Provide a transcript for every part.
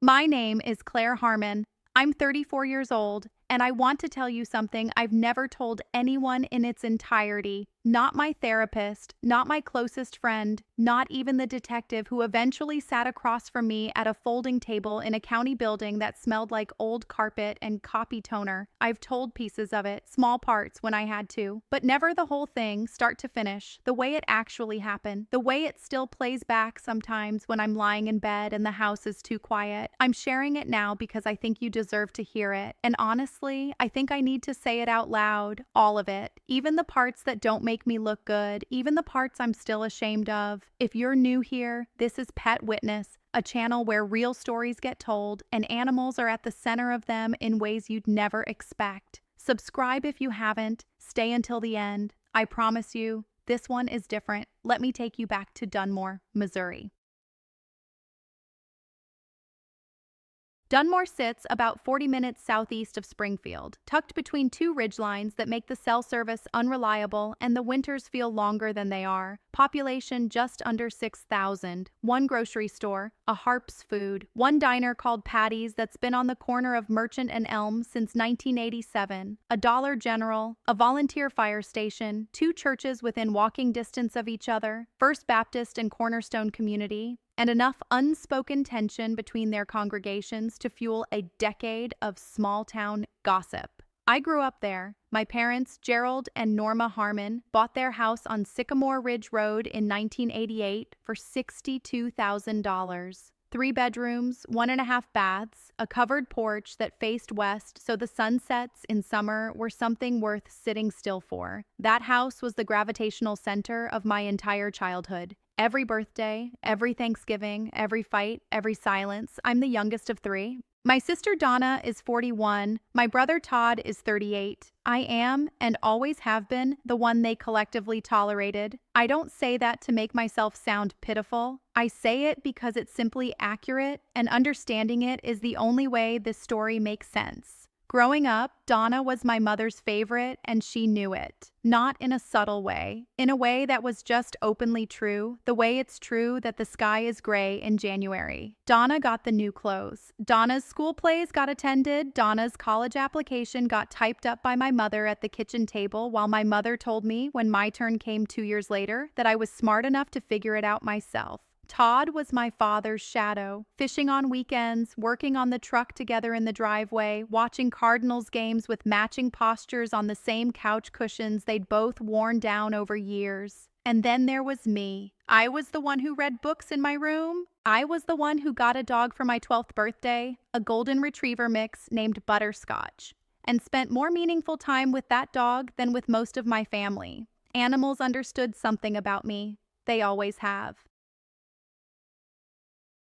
My name is Claire Harmon. I'm 34 years old, and I want to tell you something I've never told anyone in its entirety. Not my therapist, not my closest friend, not even the detective who eventually sat across from me at a folding table in a county building that smelled like old carpet and copy toner. I've told pieces of it, small parts when I had to, but never the whole thing, start to finish, the way it actually happened, the way it still plays back sometimes when I'm lying in bed and the house is too quiet. I'm sharing it now because I think you deserve to hear it, and honestly, I think I need to say it out loud, all of it, even the parts that don't make me look good, even the parts I'm still ashamed of. If you're new here, this is Pet Witness, a channel where real stories get told and animals are at the center of them in ways you'd never expect. Subscribe if you haven't. Stay until the end. I promise you, this one is different. Let me take you back to Dunmore, Missouri. Dunmore sits about 40 minutes southeast of Springfield, tucked between two ridgelines that make the cell service unreliable and the winters feel longer than they are. Population just under 6,000. One grocery store, a Harp's Food, one diner called Patty's that's been on the corner of Merchant and Elm since 1987, a Dollar General, a volunteer fire station, two churches within walking distance of each other, First Baptist and Cornerstone Community, and enough unspoken tension between their congregations to fuel a decade of small-town gossip. I grew up there. My parents, Gerald and Norma Harmon, bought their house on Sycamore Ridge Road in 1988 for $62,000. 3 bedrooms, 1.5 baths, a covered porch that faced west so the sunsets in summer were something worth sitting still for. That house was the gravitational center of my entire childhood. Every birthday, every Thanksgiving, every fight, every silence. I'm the youngest of 3. My sister Donna is 41. My brother Todd is 38. I am, and always have been, the one they collectively tolerated. I don't say that to make myself sound pitiful. I say it because it's simply accurate, and understanding it is the only way this story makes sense. Growing up, Donna was my mother's favorite, and she knew it. Not in a subtle way. In a way that was just openly true, the way it's true that the sky is gray in January. Donna got the new clothes. Donna's school plays got attended. Donna's college application got typed up by my mother at the kitchen table while my mother told me when my turn came 2 years later that I was smart enough to figure it out myself. Todd was my father's shadow, fishing on weekends, working on the truck together in the driveway, watching Cardinals games with matching postures on the same couch cushions they'd both worn down over years. And then there was me. I was the one who read books in my room. I was the one who got a dog for my 12th birthday, a golden retriever mix named Butterscotch, and spent more meaningful time with that dog than with most of my family. Animals understood something about me. They always have.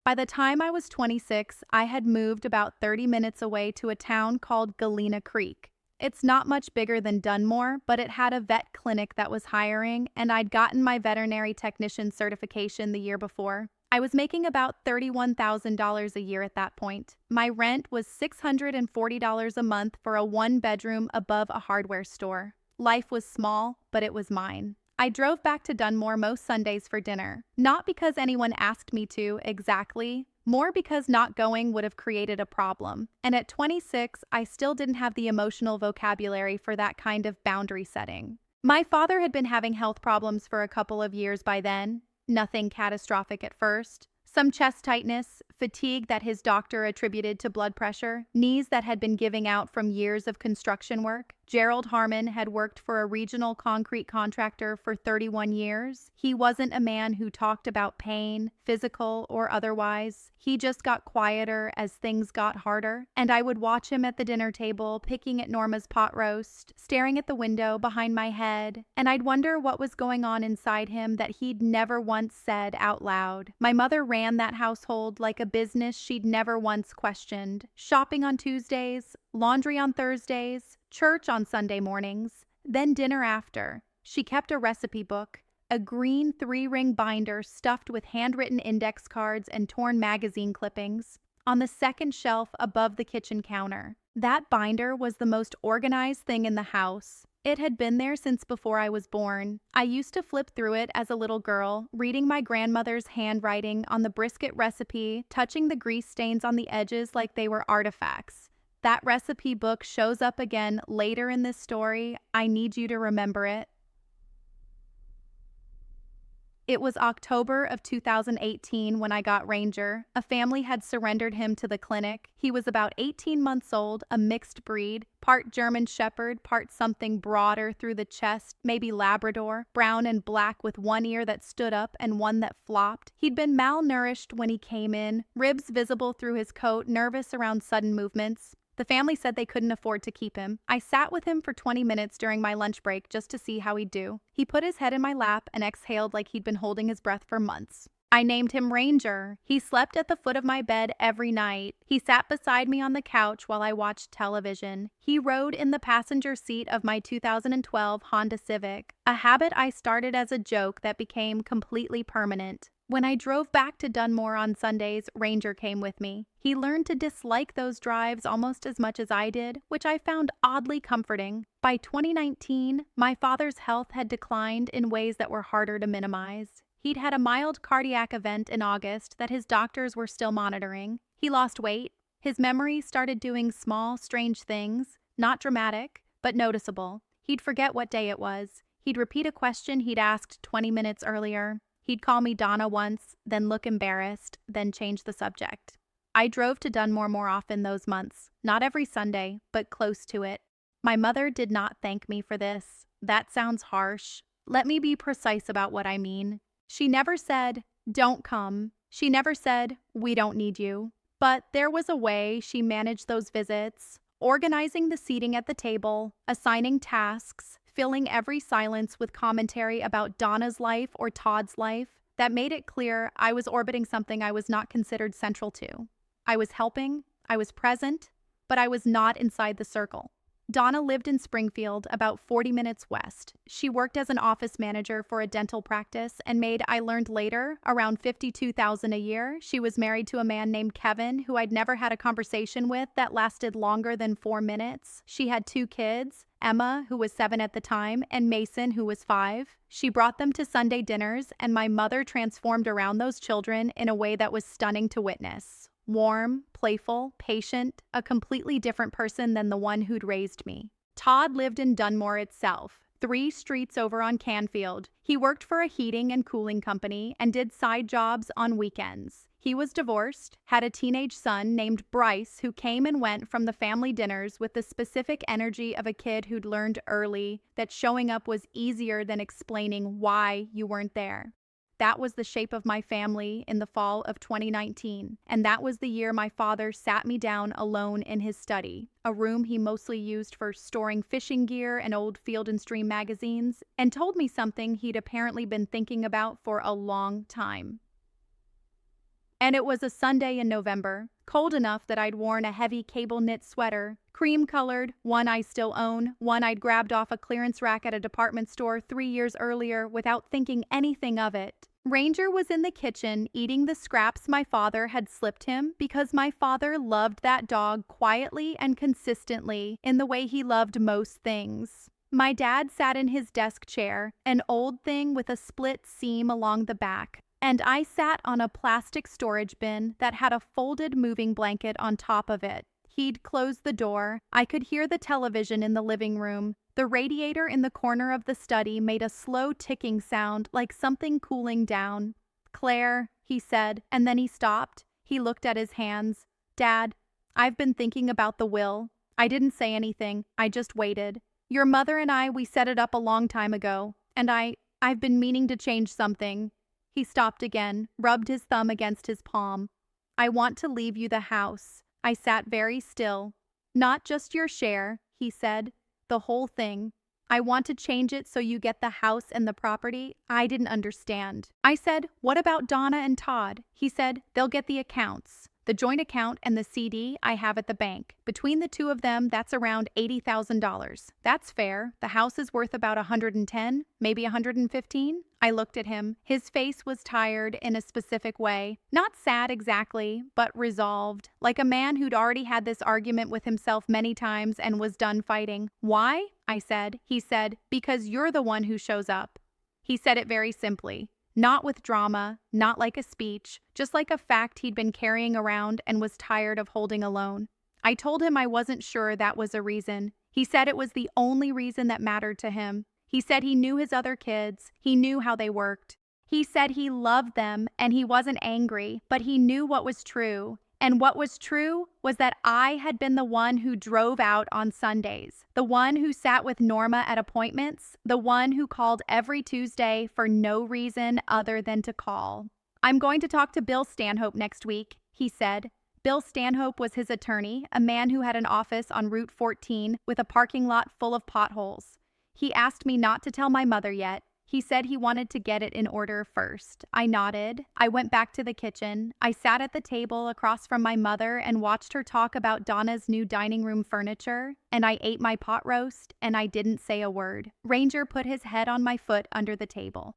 By the time I was 26, I had moved about 30 minutes away to a town called Galena Creek. It's not much bigger than Dunmore, but it had a vet clinic that was hiring, and I'd gotten my veterinary technician certification the year before. I was making about $31,000 a year at that point. My rent was $640 a month for a 1-bedroom above a hardware store. Life was small, but it was mine. I drove back to Dunmore most Sundays for dinner, not because anyone asked me to exactly, more because not going would have created a problem. And at 26, I still didn't have the emotional vocabulary for that kind of boundary setting. My father had been having health problems for a couple of years by then, nothing catastrophic at first. Some chest tightness, fatigue that his doctor attributed to blood pressure, knees that had been giving out from years of construction work. Gerald Harmon had worked for a regional concrete contractor for 31 years. He wasn't a man who talked about pain, physical or otherwise. He just got quieter as things got harder. And I would watch him at the dinner table, picking at Norma's pot roast, staring at the window behind my head, and I'd wonder what was going on inside him that he'd never once said out loud. My mother ran that household like a business she'd never once questioned. Shopping on Tuesdays, laundry on Thursdays, church on Sunday mornings, then dinner after. She kept a recipe book, a green 3-ring binder stuffed with handwritten index cards and torn magazine clippings, on the second shelf above the kitchen counter. That binder was the most organized thing in the house. It had been there since before I was born. I used to flip through it as a little girl, reading my grandmother's handwriting on the brisket recipe, touching the grease stains on the edges like they were artifacts. That recipe book shows up again later in this story. I need you to remember it. It was October of 2018 when I got Ranger. A family had surrendered him to the clinic. He was about 18 months old, a mixed breed, part German Shepherd, part something broader through the chest, maybe Labrador, brown and black with one ear that stood up and one that flopped. He'd been malnourished when he came in, ribs visible through his coat, nervous around sudden movements. The family said they couldn't afford to keep him. I sat with him for 20 minutes during my lunch break just to see how he'd do. He put his head in my lap and exhaled like he'd been holding his breath for months. I named him Ranger. He slept at the foot of my bed every night. He sat beside me on the couch while I watched television. He rode in the passenger seat of my 2012 Honda Civic, a habit I started as a joke that became completely permanent. When I drove back to Dunmore on Sundays, Ranger came with me. He learned to dislike those drives almost as much as I did, which I found oddly comforting. By 2019, my father's health had declined in ways that were harder to minimize. He'd had a mild cardiac event in August that his doctors were still monitoring. He lost weight. His memory started doing small, strange things, not dramatic, but noticeable. He'd forget what day it was. He'd repeat a question he'd asked 20 minutes earlier. He'd call me Donna once, then look embarrassed, then change the subject. I drove to Dunmore more often those months, not every Sunday, but close to it. My mother did not thank me for this. That sounds harsh. Let me be precise about what I mean. She never said, "Don't come." She never said, "We don't need you." But there was a way she managed those visits, organizing the seating at the table, assigning tasks, filling every silence with commentary about Donna's life or Todd's life, that made it clear I was orbiting something I was not considered central to. I was helping, I was present, but I was not inside the circle. Donna lived in Springfield, about 40 minutes west. She worked as an office manager for a dental practice and made, I learned later, around $52,000 a year. She was married to a man named Kevin, who I'd never had a conversation with that lasted longer than 4 minutes. She had 2 kids, Emma, who was 7 at the time, and Mason, who was 5. She brought them to Sunday dinners, and my mother transformed around those children in a way that was stunning to witness. Warm, playful, patient, a completely different person than the one who'd raised me. Todd lived in Dunmore itself, 3 streets over on Canfield. He worked for a heating and cooling company and did side jobs on weekends. He was divorced, had a teenage son named Bryce who came and went from the family dinners with the specific energy of a kid who'd learned early that showing up was easier than explaining why you weren't there. That was the shape of my family in the fall of 2019, and that was the year my father sat me down alone in his study, a room he mostly used for storing fishing gear and old Field and Stream magazines, and told me something he'd apparently been thinking about for a long time. And it was a Sunday in November, cold enough that I'd worn a heavy cable knit sweater, cream-colored, one I still own, one I'd grabbed off a clearance rack at a department store 3 years earlier without thinking anything of it. Ranger was in the kitchen eating the scraps my father had slipped him because my father loved that dog quietly and consistently in the way he loved most things. My dad sat in his desk chair, an old thing with a split seam along the back, and I sat on a plastic storage bin that had a folded moving blanket on top of it. He'd closed the door. I could hear the television in the living room. The radiator in the corner of the study made a slow ticking sound like something cooling down. "Claire," he said, and then he stopped. He looked at his hands. "Dad, I've been thinking about the will." I didn't say anything. I just waited. "Your mother and we set it up a long time ago, and I've been meaning to change something." He stopped again, rubbed his thumb against his palm. "I want to leave you the house." I sat very still. "Not just your share," he said. "The whole thing. I want to change it so you get the house and the property." I didn't understand. I said, "What about Donna and Todd?" He said, "They'll get the accounts." The joint account and the CD I have at the bank. Between the two of them, that's around $80,000. That's fair. The house is worth about 110, maybe 115. I looked at him. His face was tired in a specific way. Not sad exactly, but resolved. Like a man who'd already had this argument with himself many times and was done fighting. Why? I said. He said, because you're the one who shows up. He said it very simply. Not with drama, not like a speech, just like a fact he'd been carrying around and was tired of holding alone. I told him I wasn't sure that was a reason. He said it was the only reason that mattered to him. He said he knew his other kids. He knew how they worked. He said he loved them and he wasn't angry, but he knew what was true. And what was true was that I had been the one who drove out on Sundays, the one who sat with Norma at appointments, the one who called every Tuesday for no reason other than to call. I'm going to talk to Bill Stanhope next week, he said. Bill Stanhope was his attorney, a man who had an office on Route 14 with a parking lot full of potholes. He asked me not to tell my mother yet. He said he wanted to get it in order first. I nodded. I went back to the kitchen. I sat at the table across from my mother and watched her talk about Donna's new dining room furniture, and I ate my pot roast, and I didn't say a word. Ranger put his head on my foot under the table.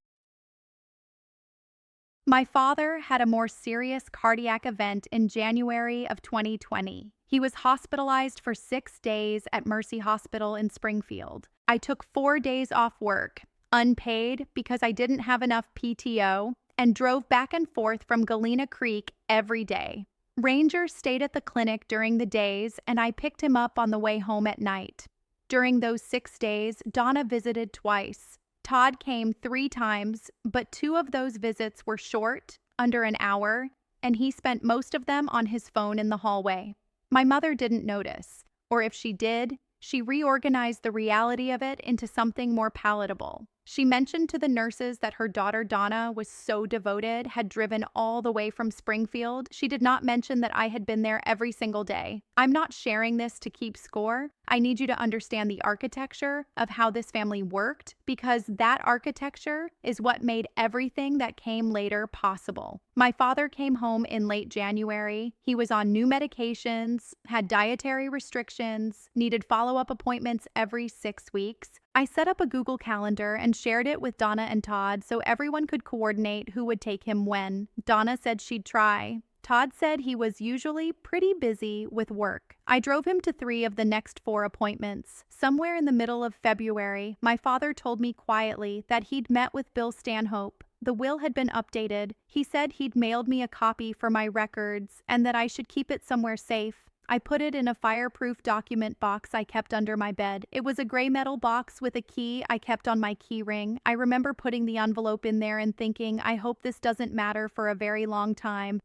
My father had a more serious cardiac event in January of 2020. He was hospitalized for 6 days at Mercy Hospital in Springfield. I took 4 days off work, unpaid because I didn't have enough PTO, and drove back and forth from Galena Creek every day. Ranger stayed at the clinic during the days, and I picked him up on the way home at night. During those 6 days, Donna visited twice. Todd came 3 times, but 2 of those visits were short, under an hour, and he spent most of them on his phone in the hallway. My mother didn't notice, or if she did, she reorganized the reality of it into something more palatable. She mentioned to the nurses that her daughter Donna was so devoted, had driven all the way from Springfield. She did not mention that I had been there every single day. I'm not sharing this to keep score. I need you to understand the architecture of how this family worked, because that architecture is what made everything that came later possible. My father came home in late January. He was on new medications, had dietary restrictions, needed follow-up appointments every 6 weeks. I set up a Google Calendar and shared it with Donna and Todd so everyone could coordinate who would take him when. Donna said she'd try. Todd said he was usually pretty busy with work. I drove him to 3 of the next 4 appointments. Somewhere in the middle of February, my father told me quietly that he'd met with Bill Stanhope. The will had been updated. He said he'd mailed me a copy for my records and that I should keep it somewhere safe. I put it in a fireproof document box I kept under my bed. It was a gray metal box with a key I kept on my key ring. I remember putting the envelope in there and thinking, I hope this doesn't matter for a very long time.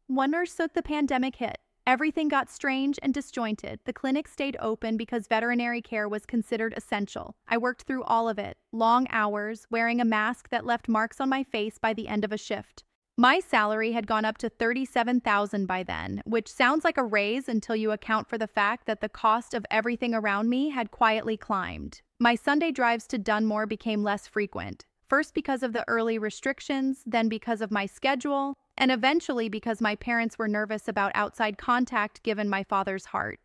One or so the pandemic hit. Everything got strange and disjointed. The clinic stayed open because veterinary care was considered essential. I worked through all of it, long hours, wearing a mask that left marks on my face by the end of a shift. My salary had gone up to $37,000 by then, which sounds like a raise until you account for the fact that the cost of everything around me had quietly climbed. My Sunday drives to Dunmore became less frequent, first because of the early restrictions, then because of my schedule, and eventually because my parents were nervous about outside contact given my father's heart.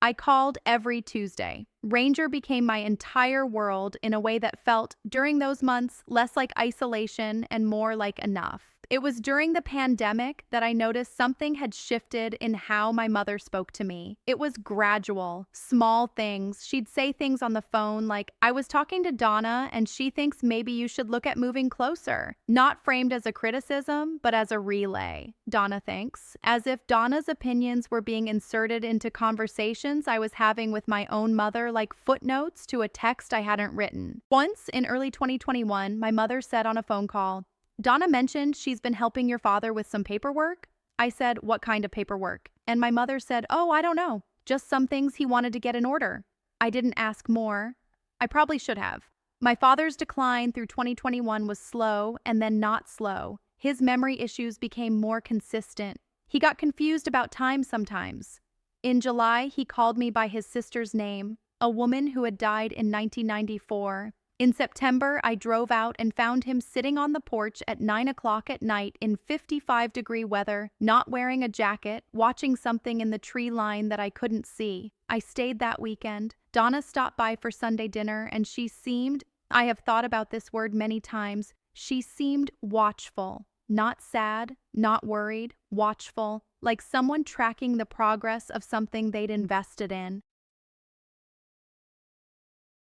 I called every Tuesday. Ranger became my entire world in a way that felt, during those months, less like isolation and more like enough. It was during the pandemic that I noticed something had shifted in how my mother spoke to me. It was gradual, small things. She'd say things on the phone like, I was talking to Donna and she thinks maybe you should look at moving closer. Not framed as a criticism, but as a relay. Donna thinks, as if Donna's opinions were being inserted into conversations I was having with my own mother like footnotes to a text I hadn't written. Once, in early 2021, my mother said on a phone call, Donna mentioned she's been helping your father with some paperwork. I said, what kind of paperwork? And my mother said, oh, I don't know. Just some things he wanted to get in order. I didn't ask more. I probably should have. My father's decline through 2021 was slow and then not slow. His memory issues became more consistent. He got confused about time sometimes. In July, he called me by his sister's name, a woman who had died in 1994. In September, I drove out and found him sitting on the porch at 9 o'clock at night in 55-degree weather, not wearing a jacket, watching something in the tree line that I couldn't see. I stayed that weekend. Donna stopped by for Sunday dinner, and she seemed, I have thought about this word many times, she seemed watchful. Not sad, not worried, watchful, like someone tracking the progress of something they'd invested in.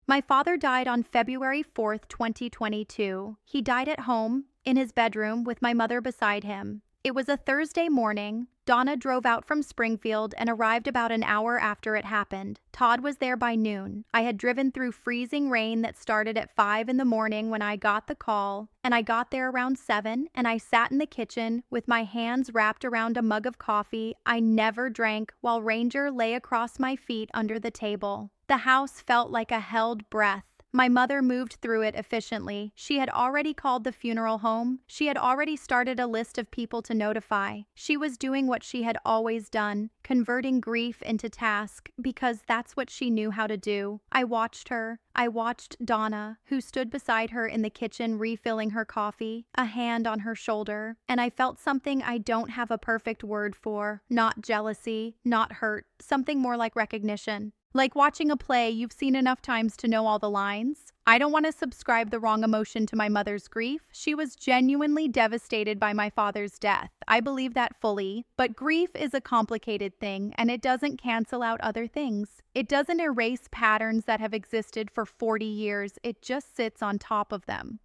My father died on February 4th, 2022. He died at home, in his bedroom, with my mother beside him. It was a Thursday morning. Donna drove out from Springfield and arrived about an hour after it happened. Todd was there by noon. I had driven through freezing rain that started at 5 in the morning when I got the call, and I got there around 7, and I sat in the kitchen with my hands wrapped around a mug of coffee I never drank while Ranger lay across my feet under the table. The house felt like a held breath. My mother moved through it efficiently. She had already called the funeral home. She had already started a list of people to notify. She was doing what she had always done, converting grief into task, because that's what she knew how to do. I watched her. I watched Donna, who stood beside her in the kitchen refilling her coffee, a hand on her shoulder, and I felt something I don't have a perfect word for. Not jealousy, not hurt, something more like recognition. Like watching a play you've seen enough times to know all the lines. I don't want to subscribe the wrong emotion to my mother's grief. She was genuinely devastated by my father's death. I believe that fully. But grief is a complicated thing, and it doesn't cancel out other things. It doesn't erase patterns that have existed for 40 years. It just sits on top of them.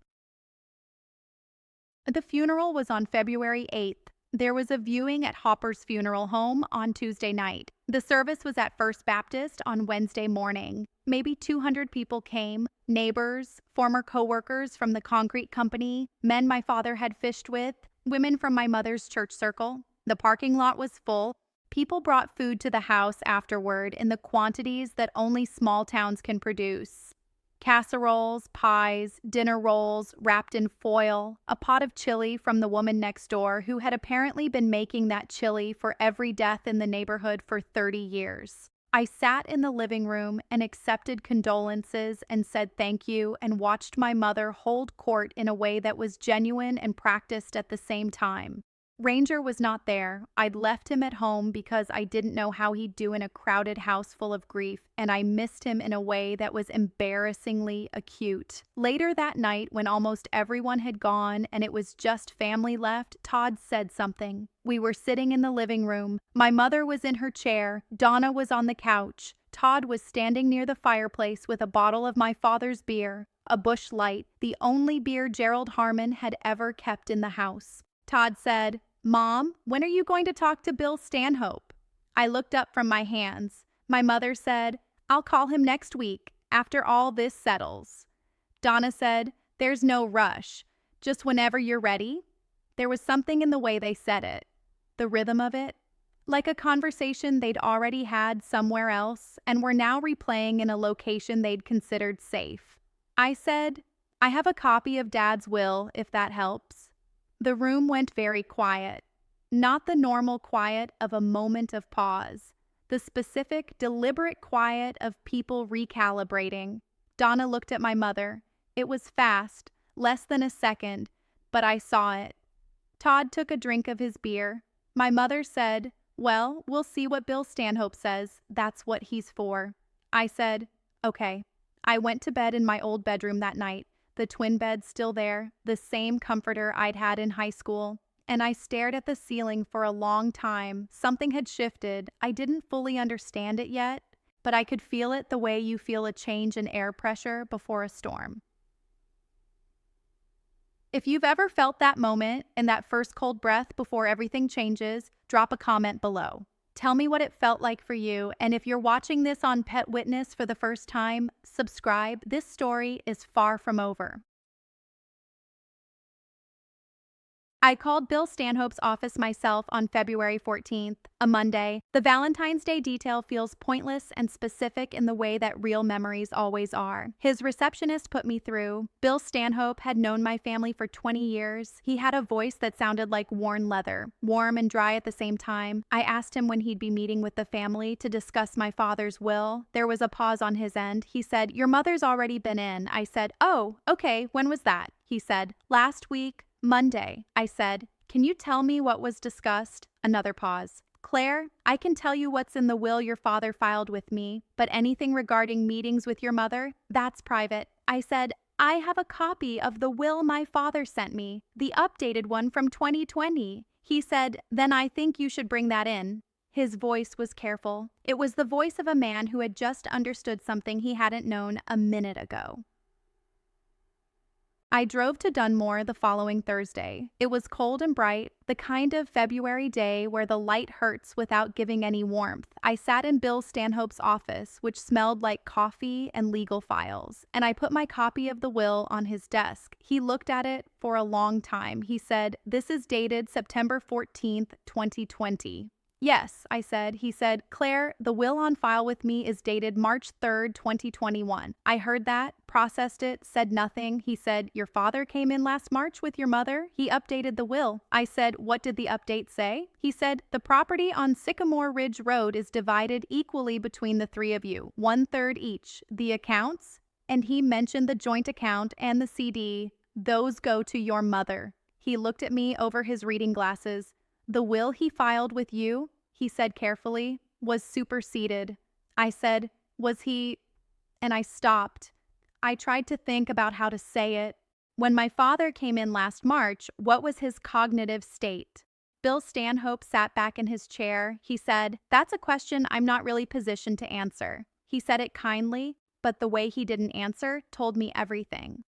The funeral was on February 8th. There was a viewing at Hopper's funeral home on Tuesday night. The service was at First Baptist on Wednesday morning. Maybe 200 people came, neighbors, former co-workers from the concrete company, men my father had fished with, women from my mother's church circle. The parking lot was full. People brought food to the house afterward in the quantities that only small towns can produce. Casseroles, pies, dinner rolls wrapped in foil, a pot of chili from the woman next door who had apparently been making that chili for every death in the neighborhood for 30 years. I sat in the living room and accepted condolences and said thank you and watched my mother hold court in a way that was genuine and practiced at the same time. Ranger was not there. I'd left him at home because I didn't know how he'd do in a crowded house full of grief, and I missed him in a way that was embarrassingly acute. Later that night, when almost everyone had gone and it was just family left, Todd said something. We were sitting in the living room. My mother was in her chair. Donna was on the couch. Todd was standing near the fireplace with a bottle of my father's beer, a Busch Light, the only beer Gerald Harmon had ever kept in the house. Todd said, "Mom, when are you going to talk to Bill Stanhope?" I looked up from my hands. My mother said, "I'll call him next week, after all this settles." Donna said, "There's no rush, just whenever you're ready." There was something in the way they said it, the rhythm of it, like a conversation they'd already had somewhere else and were now replaying in a location they'd considered safe. I said, "I have a copy of Dad's will, if that helps." The room went very quiet. Not the normal quiet of a moment of pause. The specific, deliberate quiet of people recalibrating. Donna looked at my mother. It was fast, less than a second, but I saw it. Todd took a drink of his beer. My mother said, "Well, we'll see what Bill Stanhope says. That's what he's for." I said, "Okay." I went to bed in my old bedroom that night. The twin bed still there, the same comforter I'd had in high school, and I stared at the ceiling for a long time. Something had shifted. I didn't fully understand it yet, but I could feel it the way you feel a change in air pressure before a storm. If you've ever felt that moment and that first cold breath before everything changes, drop a comment below. Tell me what it felt like for you, and if you're watching this on Pet Witness for the first time, subscribe. This story is far from over. I called Bill Stanhope's office myself on February 14th, a Monday. The Valentine's Day detail feels pointless and specific in the way that real memories always are. His receptionist put me through. Bill Stanhope had known my family for 20 years. He had a voice that sounded like worn leather, warm and dry at the same time. I asked him when he'd be meeting with the family to discuss my father's will. There was a pause on his end. He said, "Your mother's already been in." I said, "Oh, okay, when was that?" He said, "Last week. Monday." I said, "Can you tell me what was discussed?" Another pause. "Claire, I can tell you what's in the will your father filed with me, but anything regarding meetings with your mother, that's private." I said, "I have a copy of the will my father sent me, the updated one from 2020. He said, "Then I think you should bring that in." His voice was careful. It was the voice of a man who had just understood something he hadn't known a minute ago. I drove to Dunmore the following Thursday. It was cold and bright, the kind of February day where the light hurts without giving any warmth. I sat in Bill Stanhope's office, which smelled like coffee and legal files, and I put my copy of the will on his desk. He looked at it for a long time. He said, "This is dated September 14th, 2020. "Yes," I said. He said, "Claire, the will on file with me is dated March 3rd, 2021. I heard that, processed it, said nothing. He said, "Your father came in last March with your mother. He updated the will." I said, "What did the update say?" He said, "The property on Sycamore Ridge Road is divided equally between the three of you, 1/3 each. The accounts," and he mentioned the joint account and the CD, "those go to your mother." He looked at me over his reading glasses. "The will he filed with you," he said carefully, "was superseded." I said, "Was he?" And I stopped. I tried to think about how to say it. When my father came in last March, what was his cognitive state? Bill Stanhope sat back in his chair. He said, "That's a question I'm not really positioned to answer." He said it kindly, but the way he didn't answer told me everything.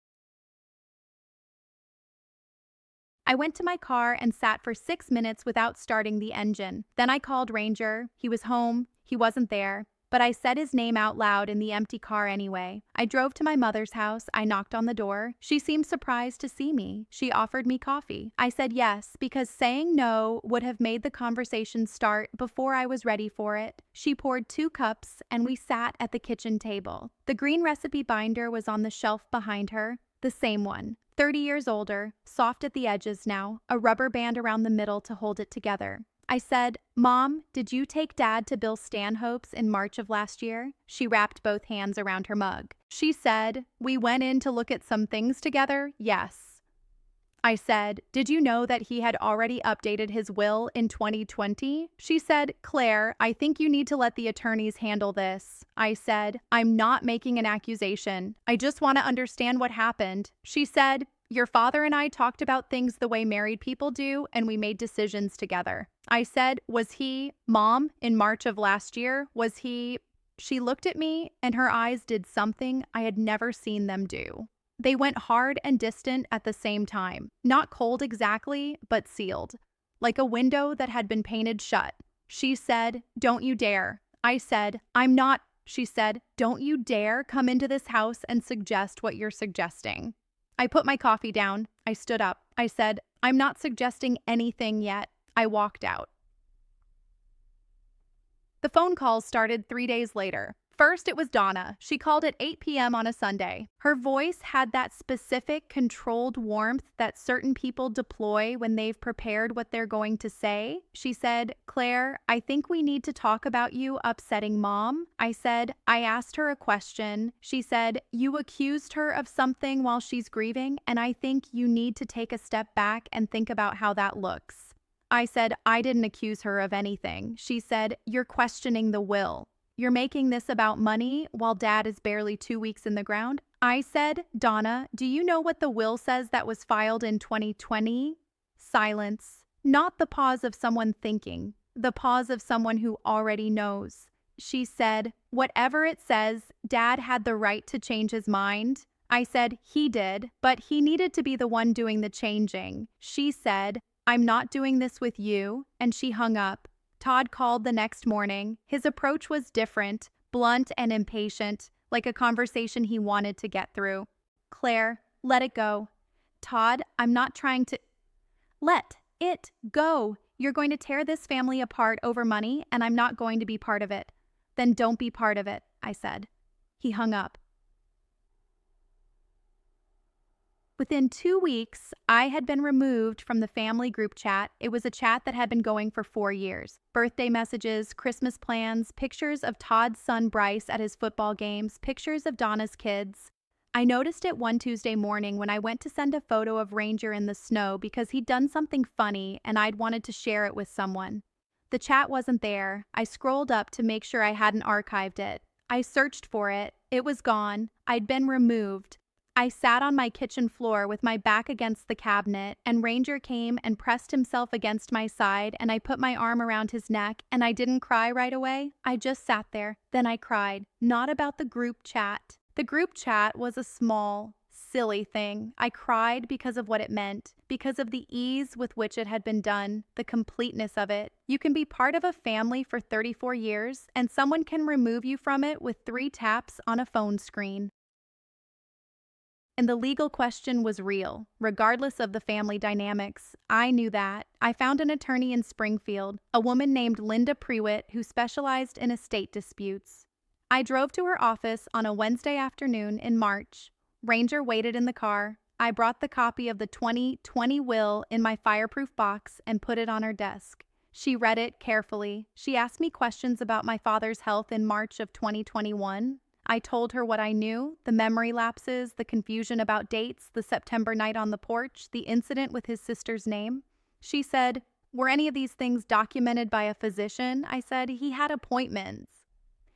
I went to my car and sat for 6 minutes without starting the engine. Then I called Ranger. He was home. He wasn't there. But I said his name out loud in the empty car anyway. I drove to my mother's house. I knocked on the door. She seemed surprised to see me. She offered me coffee. I said yes, because saying no would have made the conversation start before I was ready for it. She poured 2 cups, and we sat at the kitchen table. The green recipe binder was on the shelf behind her, the same one. 30 years older, soft at the edges now, a rubber band around the middle to hold it together. I said, "Mom, did you take Dad to Bill Stanhope's in March of last year?" She wrapped both hands around her mug. She said, "We went in to look at some things together, yes." I said, "Did you know that he had already updated his will in 2020? She said, "Claire, I think you need to let the attorneys handle this." I said, "I'm not making an accusation. I just want to understand what happened." She said, "Your father and I talked about things the way married people do, and we made decisions together." I said, "Was he, Mom, in March of last year, was he?" She looked at me, and her eyes did something I had never seen them do. They went hard and distant at the same time. Not cold exactly, but sealed. Like a window that had been painted shut. She said, "Don't you dare." I said, "I'm not." She said, "Don't you dare come into this house and suggest what you're suggesting." I put my coffee down. I stood up. I said, "I'm not suggesting anything yet." I walked out. The phone calls started 3 days later. First, it was Donna. She called at 8 p.m. on a Sunday. Her voice had that specific, controlled warmth that certain people deploy when they've prepared what they're going to say. She said, "Claire, I think we need to talk about you upsetting Mom." I said, "I asked her a question." She said, "You accused her of something while she's grieving, and I think you need to take a step back and think about how that looks." I said, "I didn't accuse her of anything." She said, "You're questioning the will. You're making this about money while Dad is barely 2 weeks in the ground." I said, "Donna, do you know what the will says that was filed in 2020? Silence. Not the pause of someone thinking, the pause of someone who already knows. She said, "Whatever it says, Dad had the right to change his mind." I said, "He did, but he needed to be the one doing the changing." She said, "I'm not doing this with you," and she hung up. Todd called the next morning. His approach was different, blunt and impatient, like a conversation he wanted to get through. "Claire, let it go." "Todd, I'm not trying to..." Let it go. You're going to tear this family apart over money, and I'm not going to be part of it. Then don't be part of it, I said. He hung up. Within 2 weeks, I had been removed from the family group chat. It was a chat that had been going for 4 years. Birthday messages, Christmas plans, pictures of Todd's son Bryce at his football games, pictures of Donna's kids. I noticed it one Tuesday morning when I went to send a photo of Ranger in the snow because he'd done something funny and I'd wanted to share it with someone. The chat wasn't there. I scrolled up to make sure I hadn't archived it. I searched for it. It was gone. I'd been removed. I sat on my kitchen floor with my back against the cabinet, and Ranger came and pressed himself against my side, and I put my arm around his neck, and I didn't cry right away. I just sat there. Then I cried. Not about the group chat. The group chat was a small, silly thing. I cried because of what it meant, because of the ease with which it had been done, the completeness of it. You can be part of a family for 34 years, and someone can remove you from it with 3 taps on a phone screen. And the legal question was real, regardless of the family dynamics. I knew that. I found an attorney in Springfield, a woman named Linda Prewitt, who specialized in estate disputes. I drove to her office on a Wednesday afternoon in March. Ranger waited in the car. I brought the copy of the 2020 will in my fireproof box and put it on her desk. She read it carefully. She asked me questions about my father's health in March of 2021. I told her what I knew, the memory lapses, the confusion about dates, the September night on the porch, the incident with his sister's name. She said, "Were any of these things documented by a physician?" I said, "He had appointments."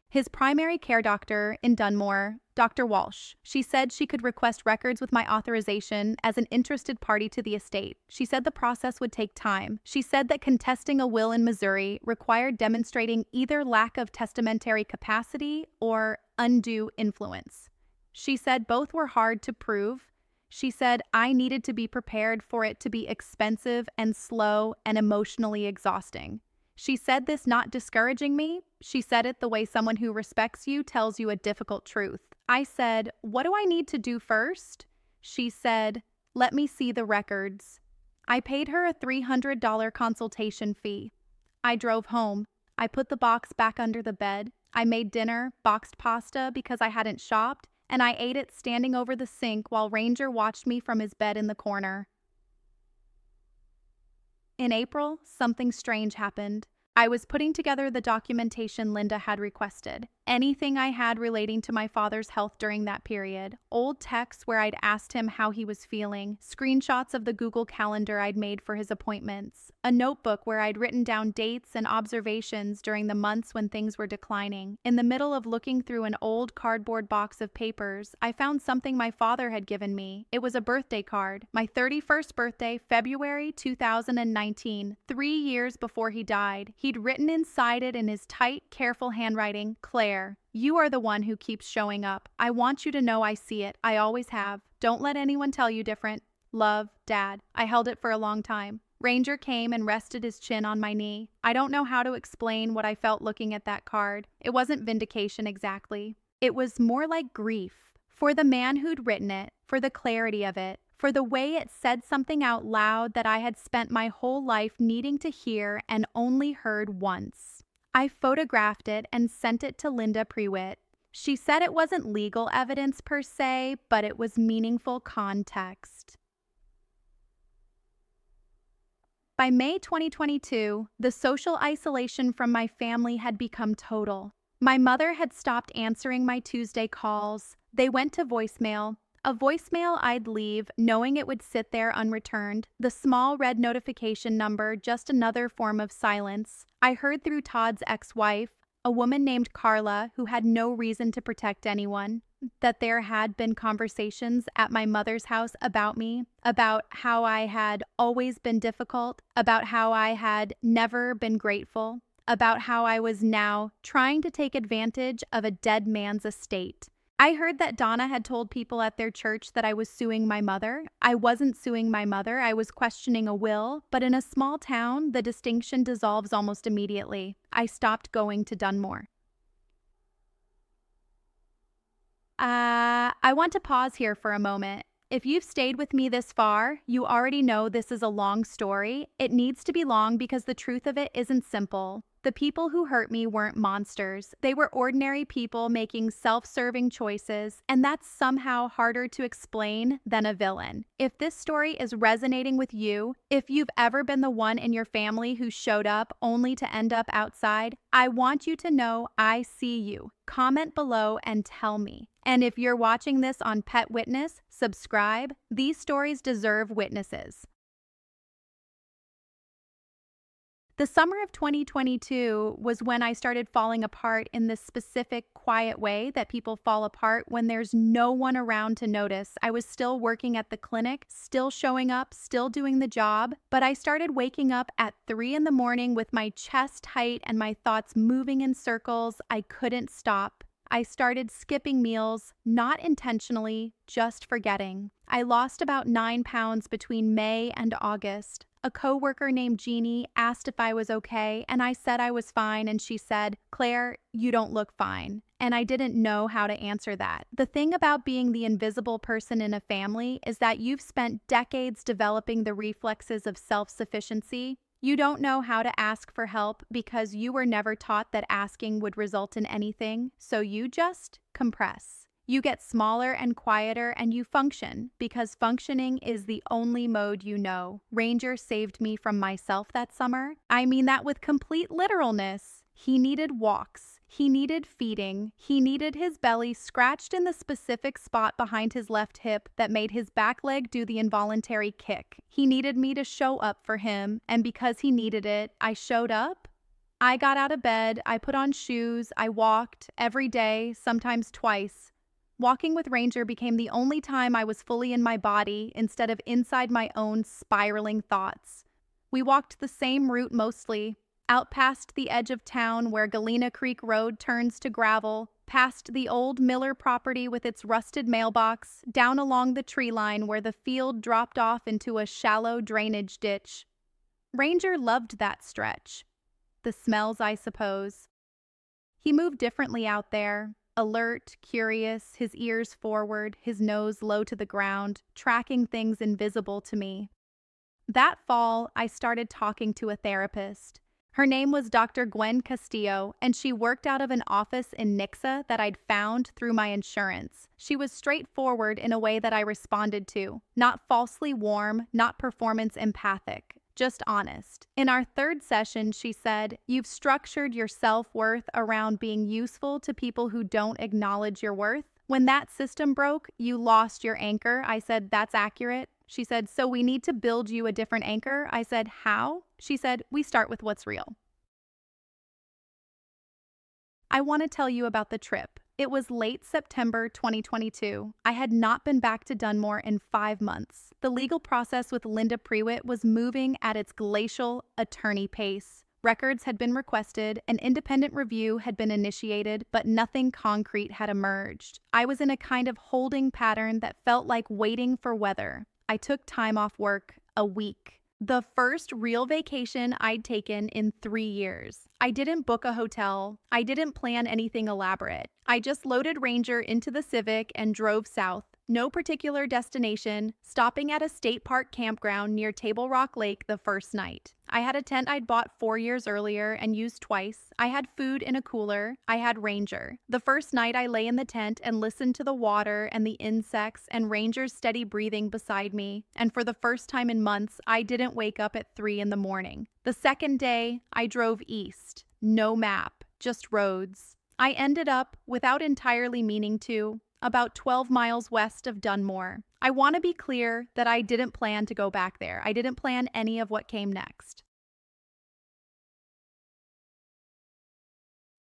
His primary care doctor in Dunmore, Dr. Walsh. She said she could request records with my authorization as an interested party to the estate. She said the process would take time. She said that contesting a will in Missouri required demonstrating either lack of testamentary capacity or undue influence. She said both were hard to prove. She said I needed to be prepared for it to be expensive and slow and emotionally exhausting. She said this not discouraging me. She said it the way someone who respects you tells you a difficult truth. I said, "What do I need to do first?" She said, "Let me see the records." I paid her a $300 consultation fee. I drove home. I put the box back under the bed. I made dinner, boxed pasta because I hadn't shopped, and I ate it standing over the sink while Ranger watched me from his bed in the corner. In April, something strange happened. I was putting together the documentation Linda had requested. Anything I had relating to my father's health during that period, old texts where I'd asked him how he was feeling, screenshots of the Google Calendar I'd made for his appointments, a notebook where I'd written down dates and observations during the months when things were declining. In the middle of looking through an old cardboard box of papers, I found something my father had given me. It was a birthday card. My 31st birthday, February 2019, 3 years before he died. He'd written inside it in his tight, careful handwriting, "Claire, you are the one who keeps showing up. I want you to know I see it. I always have. Don't let anyone tell you different. Love, Dad." I held it for a long time. Ranger came and rested his chin on my knee. I don't know how to explain what I felt looking at that card. It wasn't vindication exactly. It was more like grief. For the man who'd written it, for the clarity of it, for the way it said something out loud that I had spent my whole life needing to hear and only heard once. I photographed it and sent it to Linda Prewitt. She said it wasn't legal evidence per se, but it was meaningful context. By May 2022, the social isolation from my family had become total. My mother had stopped answering my Tuesday calls. They went to voicemail. A voicemail I'd leave, knowing it would sit there unreturned. The small red notification number, just another form of silence. I heard through Todd's ex-wife, a woman named Carla, who had no reason to protect anyone, that there had been conversations at my mother's house about me, about how I had always been difficult, about how I had never been grateful, about how I was now trying to take advantage of a dead man's estate. I heard that Donna had told people at their church that I was suing my mother. I wasn't suing my mother, I was questioning a will, but in a small town, the distinction dissolves almost immediately. I stopped going to Dunmore. I want to pause here for a moment. If you've stayed with me this far, you already know this is a long story. It needs to be long because the truth of it isn't simple. The people who hurt me weren't monsters. They were ordinary people making self-serving choices, and that's somehow harder to explain than a villain. If this story is resonating with you, if you've ever been the one in your family who showed up only to end up outside, I want you to know I see you. Comment below and tell me. And if you're watching this on Pet Witness, subscribe. These stories deserve witnesses. The summer of 2022 was when I started falling apart in this specific, quiet way that people fall apart when there's no one around to notice. I was still working at the clinic, still showing up, still doing the job, but I started waking up at 3 in the morning with my chest tight and my thoughts moving in circles. I couldn't stop. I started skipping meals, not intentionally, just forgetting. I lost about 9 pounds between May and August. A coworker named Jeannie asked if I was okay, and I said I was fine, and she said, "Claire, you don't look fine." And I didn't know how to answer that. The thing about being the invisible person in a family is that you've spent decades developing the reflexes of self-sufficiency. You don't know how to ask for help because you were never taught that asking would result in anything, so you just compress. You get smaller and quieter and you function because functioning is the only mode you know. Ranger saved me from myself that summer. I mean that with complete literalness. He needed walks. He needed feeding. He needed his belly scratched in the specific spot behind his left hip that made his back leg do the involuntary kick. He needed me to show up for him, and because he needed it, I showed up. I got out of bed, I put on shoes, I walked every day, sometimes twice. Walking with Ranger became the only time I was fully in my body instead of inside my own spiraling thoughts. We walked the same route mostly, out past the edge of town where Galena Creek Road turns to gravel, past the old Miller property with its rusted mailbox, down along the tree line where the field dropped off into a shallow drainage ditch. Ranger loved that stretch. The smells, I suppose. He moved differently out there. Alert, curious, his ears forward, his nose low to the ground, tracking things invisible to me. That fall, I started talking to a therapist. Her name was Dr. Gwen Castillo, and she worked out of an office in Nixa that I'd found through my insurance. She was straightforward in a way that I responded to, not falsely warm, not performance empathic. Just honest. In our third session, she said, "You've structured your self-worth around being useful to people who don't acknowledge your worth. When that system broke, you lost your anchor." I said, "That's accurate." She said, "So we need to build you a different anchor." I said, "How?" She said, "We start with what's real." I want to tell you about the trip. It was late September 2022. I had not been back to Dunmore in 5 months. The legal process with Linda Prewitt was moving at its glacial attorney pace. Records had been requested, an independent review had been initiated, but nothing concrete had emerged. I was in a kind of holding pattern that felt like waiting for weather. I took time off work, a week. The first real vacation I'd taken in 3 years. I didn't book a hotel. I didn't plan anything elaborate. I just loaded Ranger into the Civic and drove south. No particular destination, stopping at a state park campground near Table Rock Lake the first night. I had a tent I'd bought 4 years earlier and used twice. I had food in a cooler. I had Ranger. The first night I lay in the tent and listened to the water and the insects and Ranger's steady breathing beside me. And for the first time in months, I didn't wake up at 3 in the morning. The second day, I drove east. No map, just roads. I ended up, without entirely meaning to, about 12 miles west of Dunmore. I want to be clear that I didn't plan to go back there. I didn't plan any of what came next.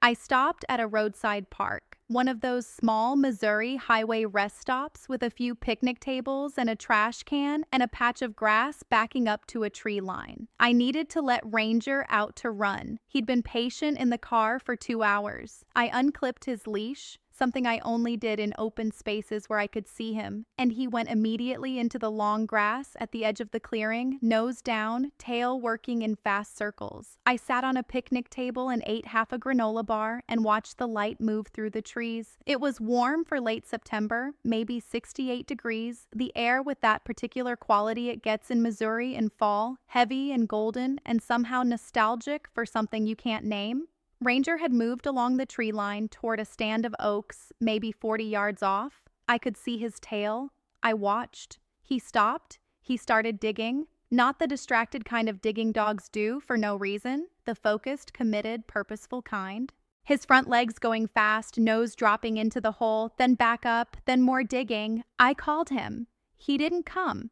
I stopped at a roadside park, one of those small Missouri highway rest stops with a few picnic tables and a trash can and a patch of grass backing up to a tree line. I needed to let Ranger out to run. He'd been patient in the car for 2 hours. I unclipped his leash, something I only did in open spaces where I could see him, and he went immediately into the long grass at the edge of the clearing, nose down, tail working in fast circles. I sat on a picnic table and ate half a granola bar and watched the light move through the trees. It was warm for late September, maybe 68 degrees, the air with that particular quality it gets in Missouri in fall, heavy and golden and somehow nostalgic for something you can't name. Ranger had moved along the tree line toward a stand of oaks, maybe 40 yards off. I could see his tail. I watched. He stopped. He started digging. Not the distracted kind of digging dogs do for no reason, the focused, committed, purposeful kind. His front legs going fast, nose dropping into the hole, then back up, then more digging. I called him. He didn't come.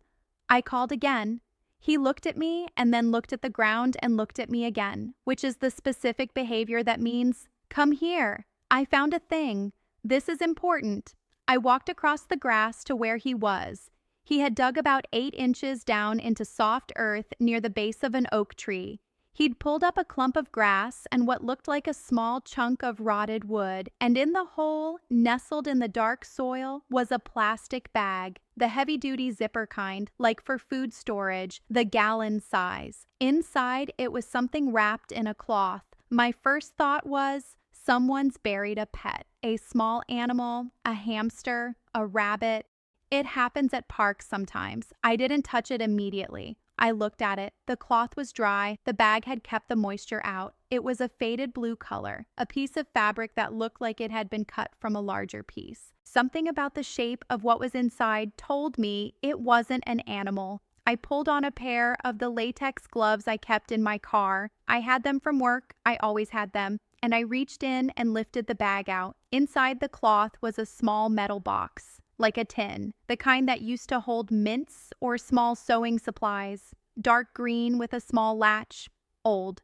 I called again. He looked at me and then looked at the ground and looked at me again, which is the specific behavior that means, come here. I found a thing. This is important. I walked across the grass to where he was. He had dug about 8 inches down into soft earth near the base of an oak tree. He'd pulled up a clump of grass and what looked like a small chunk of rotted wood, and in the hole, nestled in the dark soil, was a plastic bag, the heavy-duty zipper kind, like for food storage, the gallon size. Inside, it was something wrapped in a cloth. My first thought was, someone's buried a pet, a small animal, a hamster, a rabbit. It happens at parks sometimes. I didn't touch it immediately. I looked at it. The cloth was dry. The bag had kept the moisture out. It was a faded blue color, a piece of fabric that looked like it had been cut from a larger piece. Something about the shape of what was inside told me it wasn't an animal. I pulled on a pair of the latex gloves I kept in my car. I had them from work. I always had them. And I reached in and lifted the bag out. Inside the cloth was a small metal box, like a tin, the kind that used to hold mints or small sewing supplies, dark green with a small latch, old.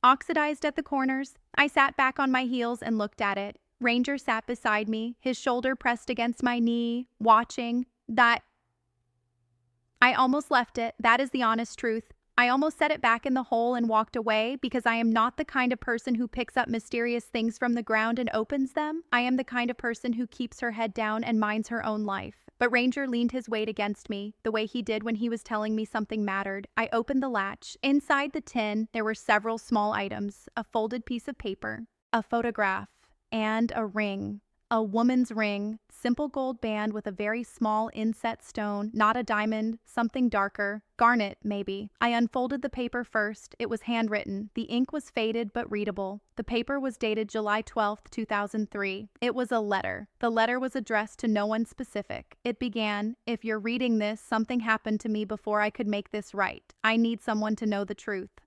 Oxidized at the corners, I sat back on my heels and looked at it. Ranger sat beside me, his shoulder pressed against my knee, watching. I almost left it, that is the honest truth. I almost set it back in the hole and walked away because I am not the kind of person who picks up mysterious things from the ground and opens them. I am the kind of person who keeps her head down and minds her own life. But Ranger leaned his weight against me, the way he did when he was telling me something mattered. I opened the latch. Inside the tin, there were several small items, a folded piece of paper, a photograph, and a ring. A woman's ring, simple gold band with a very small inset stone, not a diamond, something darker, garnet maybe. I unfolded the paper first. It was handwritten. The ink was faded but readable. The paper was dated July 12, 2003. It was a letter. The letter was addressed to no one specific. It began, "If you're reading this, something happened to me before I could make this right. I need someone to know the truth."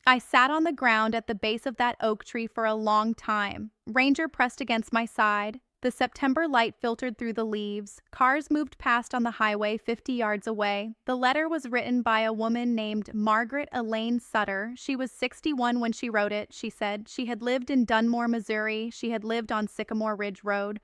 I sat on the ground at the base of that oak tree for a long time. Ranger pressed against my side. The September light filtered through the leaves. Cars moved past on the highway 50 yards away. The letter was written by a woman named Margaret Elaine Sutter. She was 61 when she wrote it, she said. She had lived in Dunmore, Missouri. She had lived on Sycamore Ridge Road.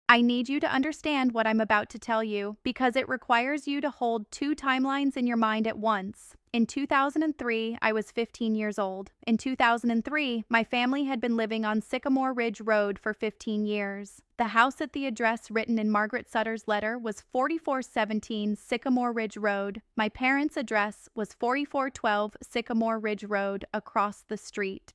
I need you to understand what I'm about to tell you because it requires you to hold 2 timelines in your mind at once. In 2003, I was 15 years old. In 2003, my family had been living on Sycamore Ridge Road for 15 years. The house at the address written in Margaret Sutter's letter was 4417 Sycamore Ridge Road. My parents' address was 4412 Sycamore Ridge Road across the street.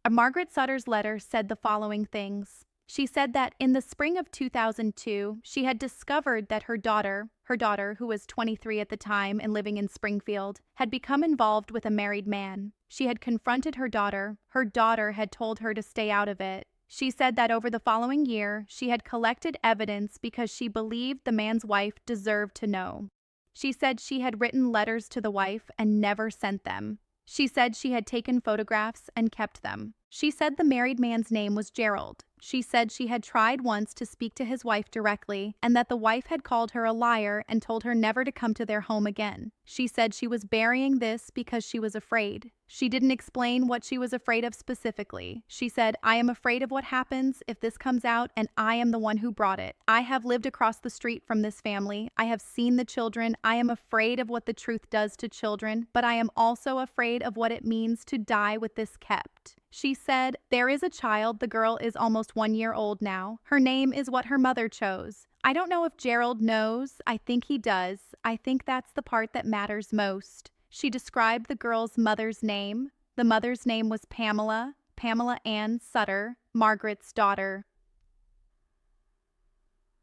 Margaret Sutter's letter said the following things. She said that in the spring of 2002, she had discovered that her daughter, who was 23 at the time and living in Springfield, had become involved with a married man. She had confronted her daughter. Her daughter had told her to stay out of it. She said that over the following year, she had collected evidence because she believed the man's wife deserved to know. She said she had written letters to the wife and never sent them. She said she had taken photographs and kept them. She said the married man's name was Gerald. She said she had tried once to speak to his wife directly and that the wife had called her a liar and told her never to come to their home again. She said she was burying this because she was afraid. She didn't explain what she was afraid of specifically. She said, I am afraid of what happens if this comes out and I am the one who brought it. I have lived across the street from this family. I have seen the children. I am afraid of what the truth does to children, but I am also afraid of what it means to die with this kept. She said, there is a child. The girl is almost 1 year old now. Her name is what her mother chose. I don't know if Gerald knows. I think he does. I think that's the part that matters most. She described the girl's mother's name. The mother's name was Pamela Ann Sutter, Margaret's daughter.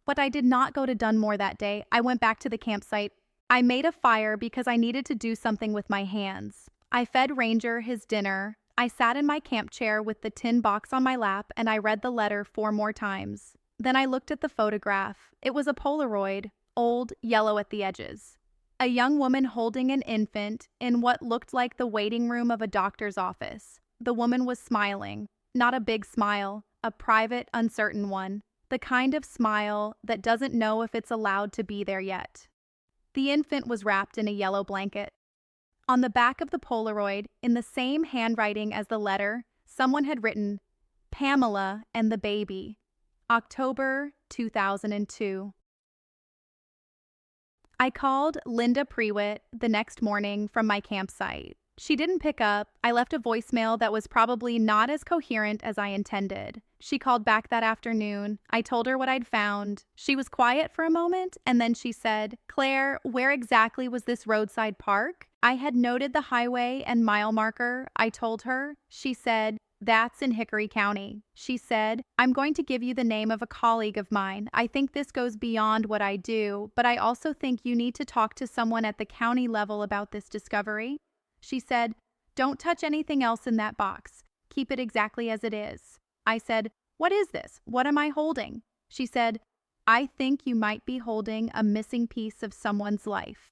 But I did not go to Dunmore that day. I went back to the campsite. I made a fire because I needed to do something with my hands. I fed Ranger his dinner. I sat in my camp chair with the tin box on my lap and I read the letter 4 more times. Then I looked at the photograph. It was a Polaroid, old, yellow at the edges. A young woman holding an infant in what looked like the waiting room of a doctor's office. The woman was smiling. Not a big smile, a private, uncertain one. The kind of smile that doesn't know if it's allowed to be there yet. The infant was wrapped in a yellow blanket. On the back of the Polaroid, in the same handwriting as the letter, someone had written, Pamela and the baby. October 2002. I called Linda Prewitt the next morning from my campsite. She didn't pick up. I left a voicemail that was probably not as coherent as I intended. She called back that afternoon. I told her what I'd found. She was quiet for a moment, and then she said, Claire, where exactly was this roadside park? I had noted the highway and mile marker. I told her. She said, that's in Hickory County. She said, I'm going to give you the name of a colleague of mine. I think this goes beyond what I do, but I also think you need to talk to someone at the county level about this discovery. She said, don't touch anything else in that box. Keep it exactly as it is. I said, what is this? What am I holding? She said, I think you might be holding a missing piece of someone's life.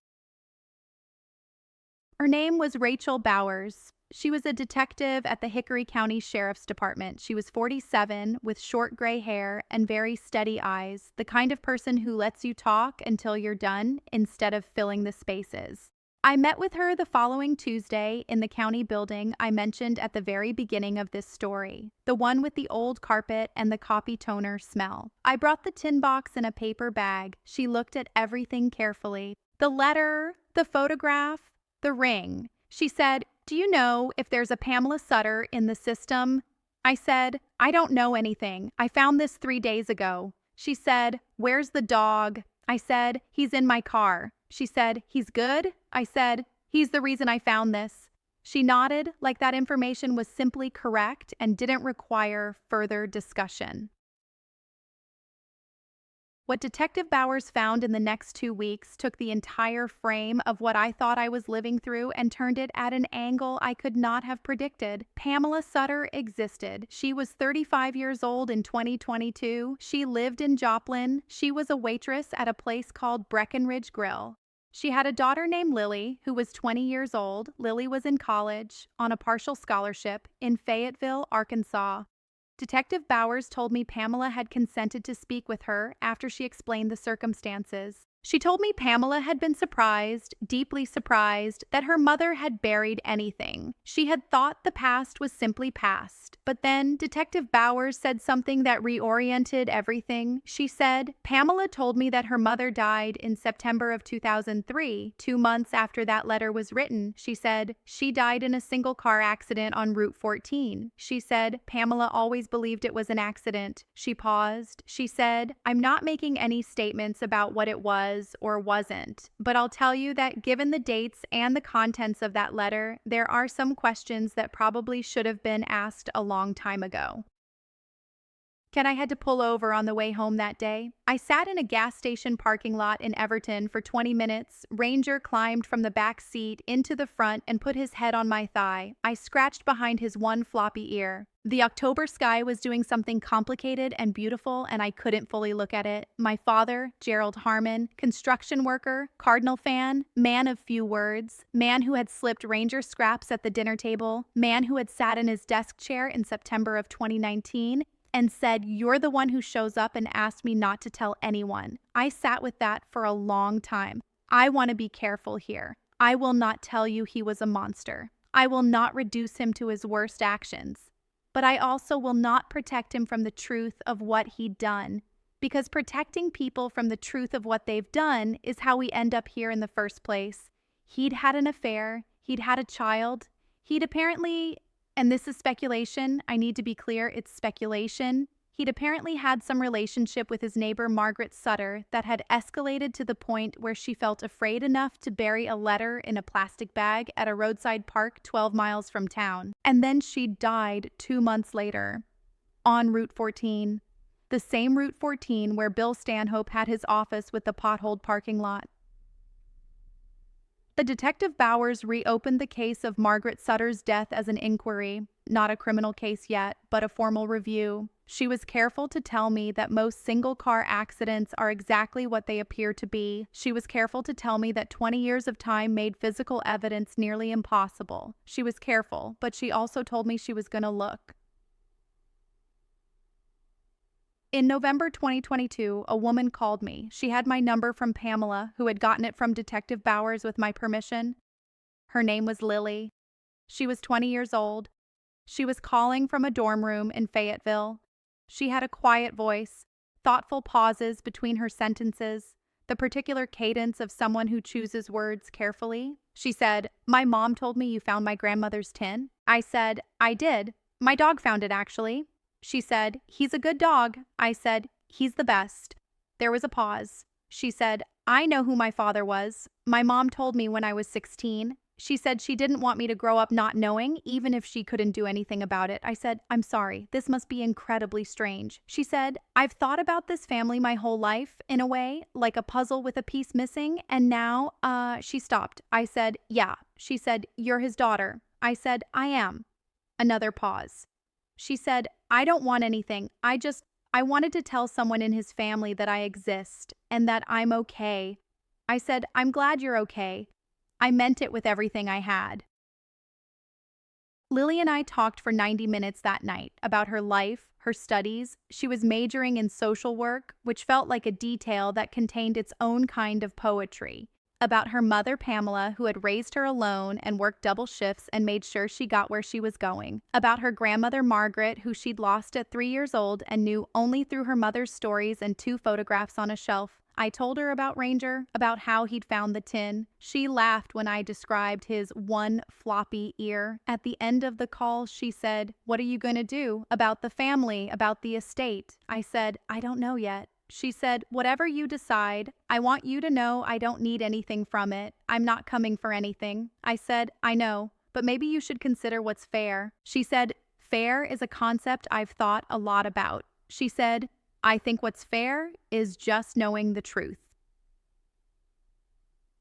Her name was Rachel Bowers. She was a detective at the Hickory County Sheriff's Department. She was 47 with short gray hair and very steady eyes, the kind of person who lets you talk until you're done instead of filling the spaces. I met with her the following Tuesday in the county building I mentioned at the very beginning of this story, the one with the old carpet and the coffee toner smell. I brought the tin box in a paper bag. She looked at everything carefully. The letter, the photograph, the ring. She said, do you know if there's a Pamela Sutter in the system? I said, I don't know anything. I found this 3 days ago. She said, where's the dog? I said, he's in my car. She said, he's good? I said, he's the reason I found this. She nodded like that information was simply correct and didn't require further discussion. What Detective Bowers found in the next 2 weeks took the entire frame of what I thought I was living through and turned it at an angle I could not have predicted. Pamela Sutter existed. She was 35 years old in 2022. She lived in Joplin. She was a waitress at a place called Breckenridge Grill. She had a daughter named Lily, who was 20 years old. Lily was in college, on a partial scholarship, in Fayetteville, Arkansas. Detective Bowers told me Pamela had consented to speak with her after she explained the circumstances. She told me Pamela had been surprised, deeply surprised, that her mother had buried anything. She had thought the past was simply past. But then Detective Bowers said something that reoriented everything. She said, Pamela told me that her mother died in September of 2003, 2 months after that letter was written. She said, she died in a single-car accident on Route 14. She said, Pamela always believed it was an accident. She paused. She said, I'm not making any statements about what it was or wasn't, but I'll tell you that given the dates and the contents of that letter, there are some questions that probably should have been asked a long time ago. Ken, I had to pull over on the way home that day. I sat in a gas station parking lot in Everton for 20 minutes. Ranger climbed from the back seat into the front and put his head on my thigh. I scratched behind his one floppy ear. The October sky was doing something complicated and beautiful, and I couldn't fully look at it. My father, Gerald Harmon, construction worker, Cardinal fan, man of few words, man who had slipped Ranger scraps at the dinner table, man who had sat in his desk chair in September of 2019, and said, you're the one who shows up and asked me not to tell anyone. I sat with that for a long time. I want to be careful here. I will not tell you he was a monster. I will not reduce him to his worst actions. But I also will not protect him from the truth of what he'd done. Because protecting people from the truth of what they've done is how we end up here in the first place. He'd had an affair. He'd had a child. He'd apparently, and this is speculation, I need to be clear, it's speculation. He'd apparently had some relationship with his neighbor Margaret Sutter that had escalated to the point where she felt afraid enough to bury a letter in a plastic bag at a roadside park 12 miles from town. And then she died 2 months later on Route 14, the same Route 14 where Bill Stanhope had his office with the potholed parking lot. The Detective Bowers reopened the case of Margaret Sutter's death as an inquiry, not a criminal case yet, but a formal review. She was careful to tell me that most single-car accidents are exactly what they appear to be. She was careful to tell me that 20 years of time made physical evidence nearly impossible. She was careful, but she also told me she was going to look. In November 2022, a woman called me. She had my number from Pamela, who had gotten it from Detective Bowers with my permission. Her name was Lily. She was 20 years old. She was calling from a dorm room in Fayetteville. She had a quiet voice, thoughtful pauses between her sentences, the particular cadence of someone who chooses words carefully. She said, "My mom told me you found my grandmother's tin." I said, "I did. My dog found it, actually." She said, "He's a good dog." I said, "He's the best." There was a pause. She said, "I know who my father was. My mom told me when I was 16. She said she didn't want me to grow up not knowing, even if she couldn't do anything about it." I said, "I'm sorry. This must be incredibly strange." She said, "I've thought about this family my whole life, in a way, like a puzzle with a piece missing, and now, She stopped. I said, "Yeah." She said, "You're his daughter." I said, "I am." Another pause. She said, "I don't want anything. I wanted to tell someone in his family that I exist and that I'm okay." I said, "I'm glad you're okay." I meant it with everything I had. Lily and I talked for 90 minutes that night about her life, her studies. She was majoring in social work, which felt like a detail that contained its own kind of poetry. About her mother, Pamela, who had raised her alone and worked double shifts and made sure she got where she was going. About her grandmother, Margaret, who she'd lost at 3 years old and knew only through her mother's stories and 2 photographs on a shelf. I told her about Ranger, about how he'd found the tin. She laughed when I described his one floppy ear. At the end of the call, she said, "What are you going to do? About the family, about the estate?" I said, "I don't know yet." She said, "Whatever you decide, I want you to know I don't need anything from it. I'm not coming for anything." I said, "I know, but maybe you should consider what's fair." She said, "Fair is a concept I've thought a lot about." She said, "I think what's fair is just knowing the truth."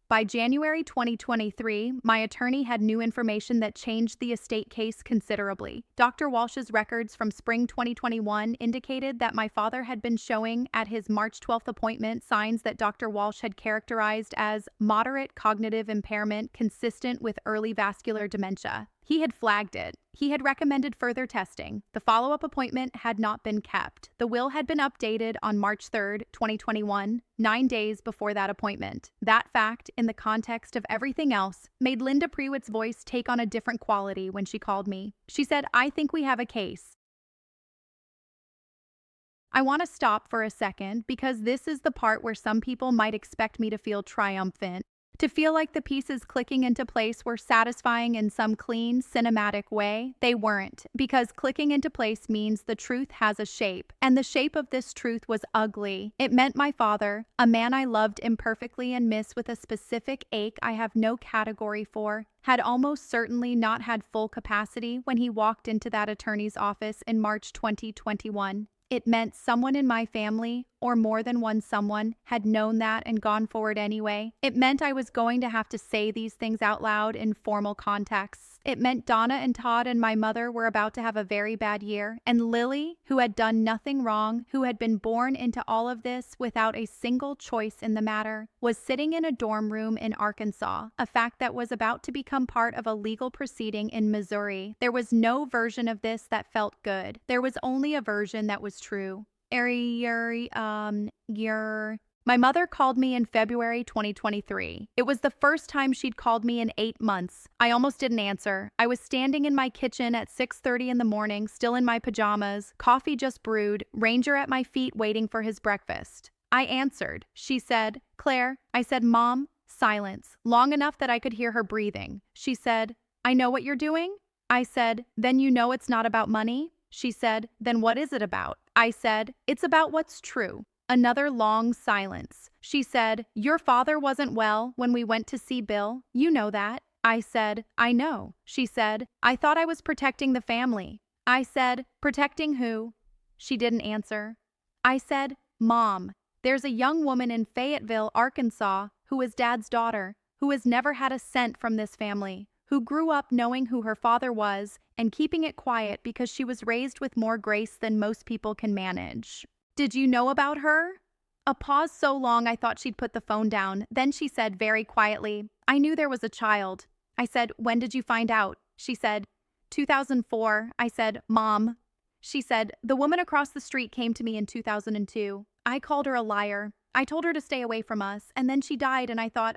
By January 2023, my attorney had new information that changed the estate case considerably. Dr. Walsh's records from spring 2021 indicated that my father had been showing at his March 12th appointment signs that Dr. Walsh had characterized as moderate cognitive impairment consistent with early vascular dementia. He had flagged it. He had recommended further testing. The follow-up appointment had not been kept. The will had been updated on March 3rd, 2021, 9 days before that appointment. That fact, in the context of everything else, made Linda Prewitt's voice take on a different quality when she called me. She said, "I think we have a case." I want to stop for a second because this is the part where some people might expect me to feel triumphant. To feel like the pieces clicking into place were satisfying in some clean, cinematic way. They weren't, because clicking into place means the truth has a shape, and the shape of this truth was ugly. It meant my father, a man I loved imperfectly and miss with a specific ache I have no category for, had almost certainly not had full capacity when he walked into that attorney's office in March 2021. It meant someone in my family, or more than one someone, had known that and gone forward anyway. It meant I was going to have to say these things out loud in formal contexts. It meant Donna and Todd and my mother were about to have a very bad year, and Lily, who had done nothing wrong, who had been born into all of this without a single choice in the matter, was sitting in a dorm room in Arkansas, a fact that was about to become part of a legal proceeding in Missouri. There was no version of this that felt good. There was only a version that was true. My My mother called me in February 2023. It was the first time she'd called me in 8 months. I almost didn't answer. I was standing in my kitchen at 6:30 in the morning, still in my pajamas, coffee just brewed, Ranger at my feet waiting for his breakfast. I answered. She said, "Claire." I said, "Mom." Silence, long enough that I could hear her breathing. She said, "I know what you're doing?" I said, "Then you know it's not about money?" She said, "Then what is it about?" I said, "It's about what's true." Another long silence. She said, "Your father wasn't well when we went to see Bill. You know that." I said, "I know." She said, "I thought I was protecting the family." I said, "Protecting who?" She didn't answer. I said, "Mom, there's a young woman in Fayetteville, Arkansas, who is Dad's daughter, who has never had a cent from this family, who grew up knowing who her father was and keeping it quiet because she was raised with more grace than most people can manage. Did you know about her?" A pause so long I thought she'd put the phone down. Then she said very quietly, "I knew there was a child." I said, "When did you find out?" She said, 2004. I said, "Mom." She said, "The woman across the street came to me in 2002. I called her a liar. I told her to stay away from us, and then she died, and I thought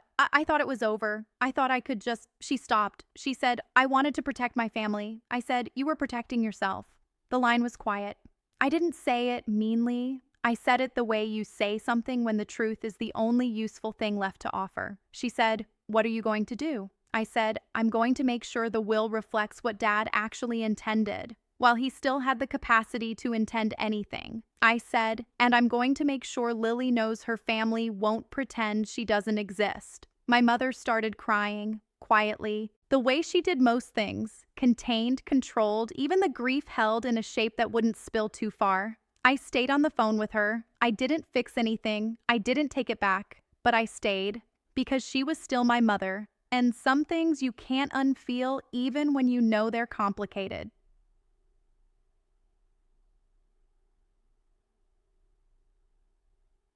it was over. I thought I could just—" She stopped. She said, "I wanted to protect my family." I said, "You were protecting yourself." The line was quiet. I didn't say it meanly. I said it the way you say something when the truth is the only useful thing left to offer. She said, "What are you going to do?" I said, "I'm going to make sure the will reflects what Dad actually intended, while he still had the capacity to intend anything." I said, "And I'm going to make sure Lily knows her family won't pretend she doesn't exist." My mother started crying, quietly, the way she did most things, contained, controlled, even the grief held in a shape that wouldn't spill too far. I stayed on the phone with her. I didn't fix anything. I didn't take it back, but I stayed because she was still my mother, and some things you can't unfeel even when you know they're complicated.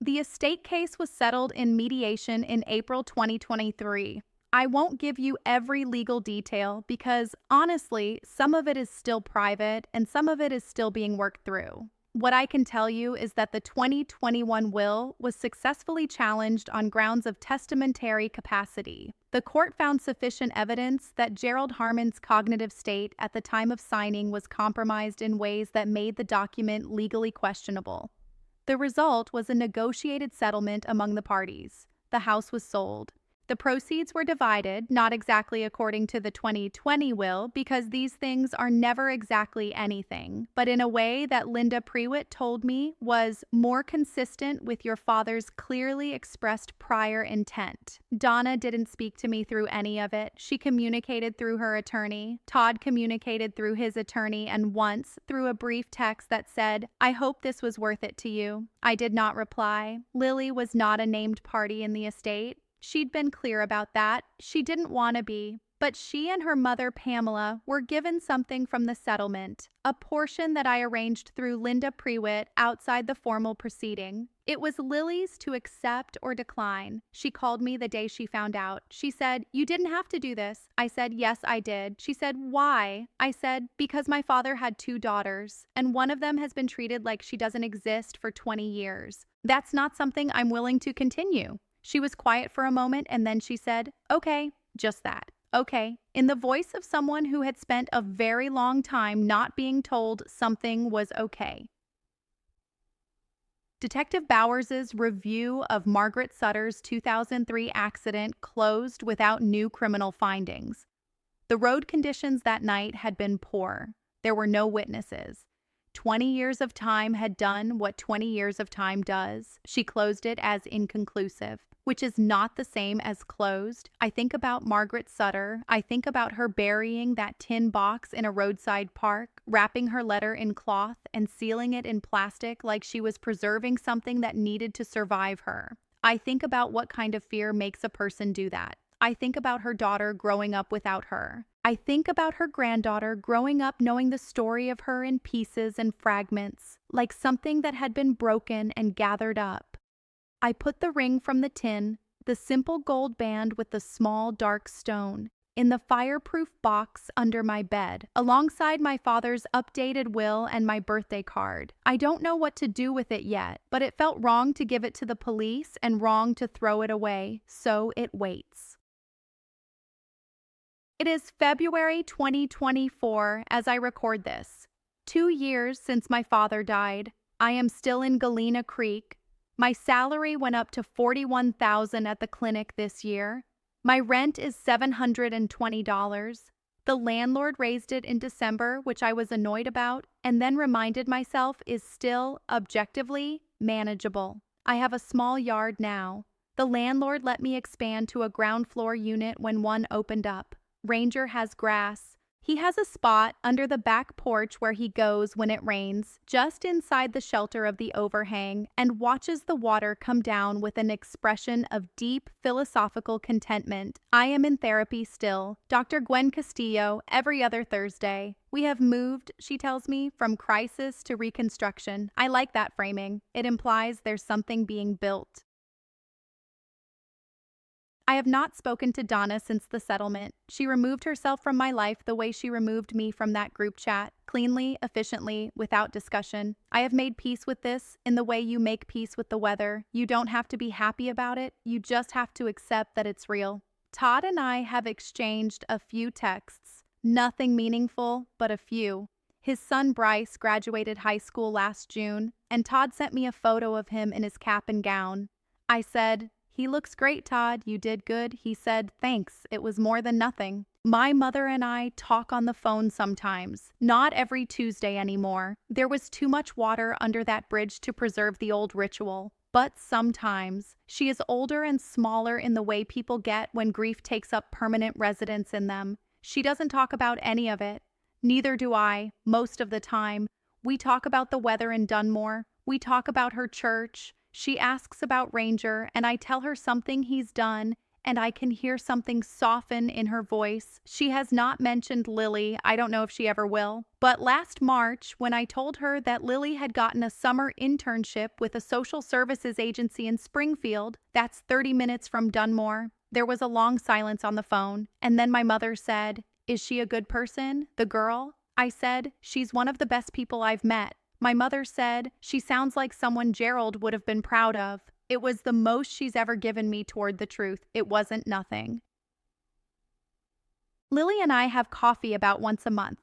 The estate case was settled in mediation in April 2023. I won't give you every legal detail because, honestly, some of it is still private and some of it is still being worked through. What I can tell you is that the 2021 will was successfully challenged on grounds of testamentary capacity. The court found sufficient evidence that Gerald Harmon's cognitive state at the time of signing was compromised in ways that made the document legally questionable. The result was a negotiated settlement among the parties. The house was sold. The proceeds were divided, not exactly according to the 2020 will, because these things are never exactly anything, but in a way that Linda Prewitt told me was more consistent with your father's clearly expressed prior intent. Donna didn't speak to me through any of it. She communicated through her attorney. Todd communicated through his attorney, and once through a brief text that said, "I hope this was worth it to you." I did not reply. Lily was not a named party in the estate. She'd been clear about that. She didn't want to be. But she and her mother, Pamela, were given something from the settlement, a portion that I arranged through Linda Prewitt outside the formal proceeding. It was Lily's to accept or decline. She called me the day she found out. She said, "You didn't have to do this." I said, "Yes, I did." She said, "Why?" I said, "Because my father had 2 daughters, and one of them has been treated like she doesn't exist for 20 years. That's not something I'm willing to continue." She was quiet for a moment, and then she said, "Okay," just that. "Okay," in the voice of someone who had spent a very long time not being told something was okay. Detective Bowers's review of Margaret Sutter's 2003 accident closed without new criminal findings. The road conditions that night had been poor. There were no witnesses. 20 years of time had done what 20 years of time does. She closed it as inconclusive, which is not the same as closed. I think about Margaret Sutter. I think about her burying that tin box in a roadside park, wrapping her letter in cloth and sealing it in plastic like she was preserving something that needed to survive her. I think about what kind of fear makes a person do that. I think about her daughter growing up without her. I think about her granddaughter growing up knowing the story of her in pieces and fragments, like something that had been broken and gathered up. I put the ring from the tin, the simple gold band with the small dark stone, in the fireproof box under my bed, alongside my father's updated will and my birthday card. I don't know what to do with it yet, but it felt wrong to give it to the police and wrong to throw it away, so it waits. It is February 2024 as I record this. 2 years since my father died. I am still in Galena Creek. My salary went up to $41,000 at the clinic this year. My rent is $720. The landlord raised it in December, which I was annoyed about, and then reminded myself is still, objectively, manageable. I have a small yard now. The landlord let me expand to a ground floor unit when one opened up. Ranger has grass. He has a spot under the back porch where he goes when it rains, just inside the shelter of the overhang, and watches the water come down with an expression of deep philosophical contentment. I am in therapy still. Dr. Gwen Castillo, every other Thursday. We have moved, she tells me, from crisis to reconstruction. I like that framing. It implies there's something being built. I have not spoken to Donna since the settlement. She removed herself from my life the way she removed me from that group chat, cleanly, efficiently, without discussion. I have made peace with this in the way you make peace with the weather. You don't have to be happy about it. You just have to accept that it's real. Todd and I have exchanged a few texts. Nothing meaningful, but a few. His son Bryce graduated high school last June, and Todd sent me a photo of him in his cap and gown. I said, "He looks great, Todd. You did good." He said, "Thanks. It was more than nothing." My mother and I talk on the phone sometimes. Not every Tuesday anymore. There was too much water under that bridge to preserve the old ritual. But sometimes. She is older and smaller in the way people get when grief takes up permanent residence in them. She doesn't talk about any of it. Neither do I, most of the time. We talk about the weather in Dunmore. We talk about her church. She asks about Ranger, and I tell her something he's done, and I can hear something soften in her voice. She has not mentioned Lily. I don't know if she ever will. But last March, when I told her that Lily had gotten a summer internship with a social services agency in Springfield, that's 30 minutes from Dunmore, there was a long silence on the phone, and then my mother said, "Is she a good person, the girl?" I said, "She's one of the best people I've met." My mother said, "She sounds like someone Gerald would have been proud of." It was the most she's ever given me toward the truth. It wasn't nothing. Lily and I have coffee about once a month.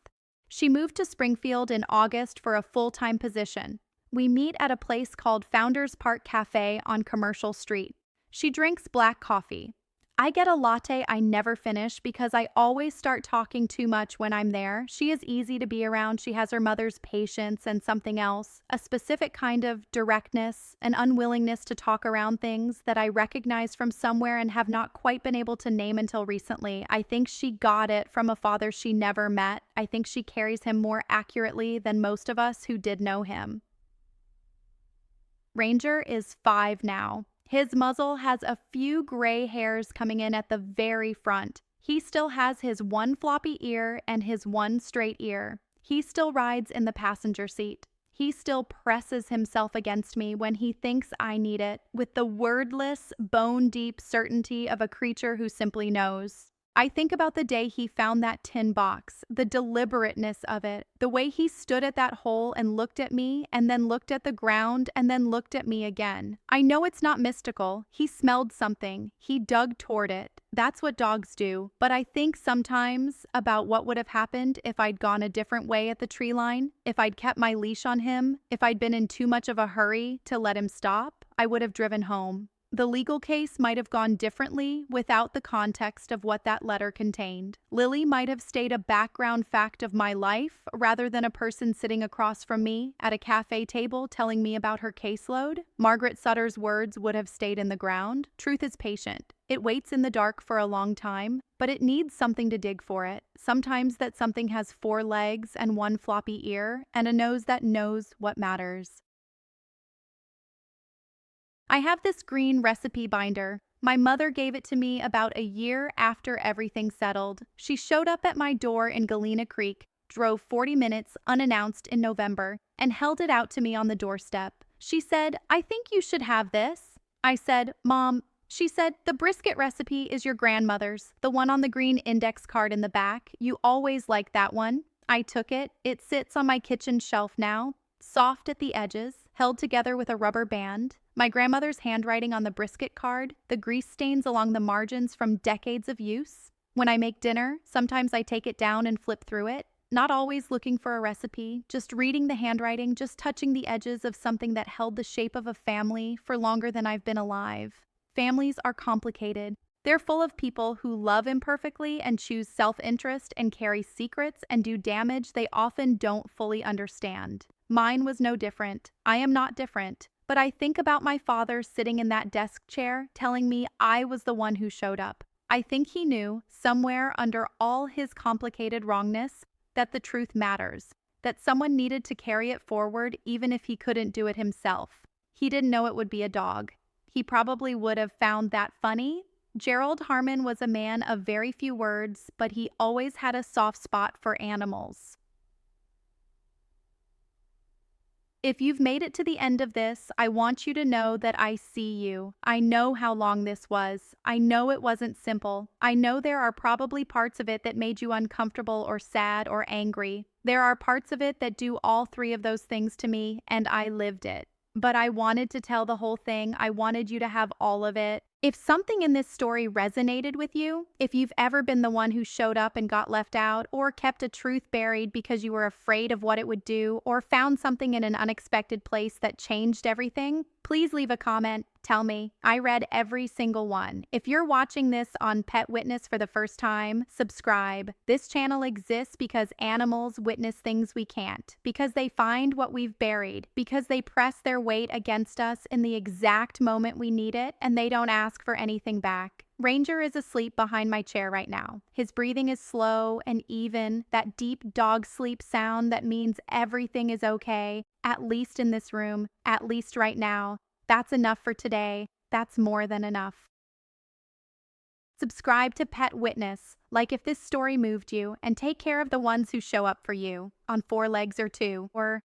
She moved to Springfield in August for a full-time position. We meet at a place called Founders Park Cafe on Commercial Street. She drinks black coffee. I get a latte I never finish because I always start talking too much when I'm there. She is easy to be around. She has her mother's patience and something else, a specific kind of directness, an unwillingness to talk around things that I recognize from somewhere and have not quite been able to name until recently. I think she got it from a father she never met. I think she carries him more accurately than most of us who did know him. Ranger is 5 now. His muzzle has a few gray hairs coming in at the very front. He still has his one floppy ear and his one straight ear. He still rides in the passenger seat. He still presses himself against me when he thinks I need it, with the wordless, bone-deep certainty of a creature who simply knows. I think about the day he found that tin box, the deliberateness of it, the way he stood at that hole and looked at me, and then looked at the ground, and then looked at me again. I know it's not mystical. He smelled something. He dug toward it. That's what dogs do. But I think sometimes about what would have happened if I'd gone a different way at the tree line, if I'd kept my leash on him, if I'd been in too much of a hurry to let him stop. I would have driven home. The legal case might have gone differently without the context of what that letter contained. Lily might have stayed a background fact of my life rather than a person sitting across from me at a cafe table telling me about her caseload. Margaret Sutter's words would have stayed in the ground. Truth is patient. It waits in the dark for a long time, but it needs something to dig for it. Sometimes that something has 4 legs and 1 floppy ear and a nose that knows what matters. I have this green recipe binder. My mother gave it to me about a year after everything settled. She showed up at my door in Galena Creek, drove 40 minutes unannounced in November, and held it out to me on the doorstep. She said, "I think you should have this." I said, "Mom, She said, "The brisket recipe is your grandmother's, the one on the green index card in the back. You always liked that one." I took it. It sits on my kitchen shelf now, soft at the edges, held together with a rubber band. My grandmother's handwriting on the brisket card, the grease stains along the margins from decades of use. When I make dinner, sometimes I take it down and flip through it, not always looking for a recipe, just reading the handwriting, just touching the edges of something that held the shape of a family for longer than I've been alive. Families are complicated. They're full of people who love imperfectly and choose self-interest and carry secrets and do damage they often don't fully understand. Mine was no different. I am not different. But I think about my father sitting in that desk chair telling me I was the one who showed up. I think he knew, somewhere under all his complicated wrongness, that the truth matters, that someone needed to carry it forward even if he couldn't do it himself. He didn't know it would be a dog. He probably would have found that funny. Gerald Harmon was a man of very few words, but he always had a soft spot for animals. If you've made it to the end of this, I want you to know that I see you. I know how long this was. I know it wasn't simple. I know there are probably parts of it that made you uncomfortable or sad or angry. There are parts of it that do all three of those things to me, and I lived it. But I wanted to tell the whole thing. I wanted you to have all of it. If something in this story resonated with you, if you've ever been the one who showed up and got left out, or kept a truth buried because you were afraid of what it would do, or found something in an unexpected place that changed everything, please leave a comment. Tell me. I read every single one. If you're watching this on Pet Witness for the first time, subscribe. This channel exists because animals witness things we can't, because they find what we've buried, because they press their weight against us in the exact moment we need it, and they don't ask for anything back. Ranger is asleep behind my chair right now. His breathing is slow and even, that deep dog sleep sound that means everything is okay, at least in this room, at least right now. That's enough for today. That's more than enough. Subscribe to Pet Witness, like if this story moved you, and take care of the ones who show up for you, on four legs or two, or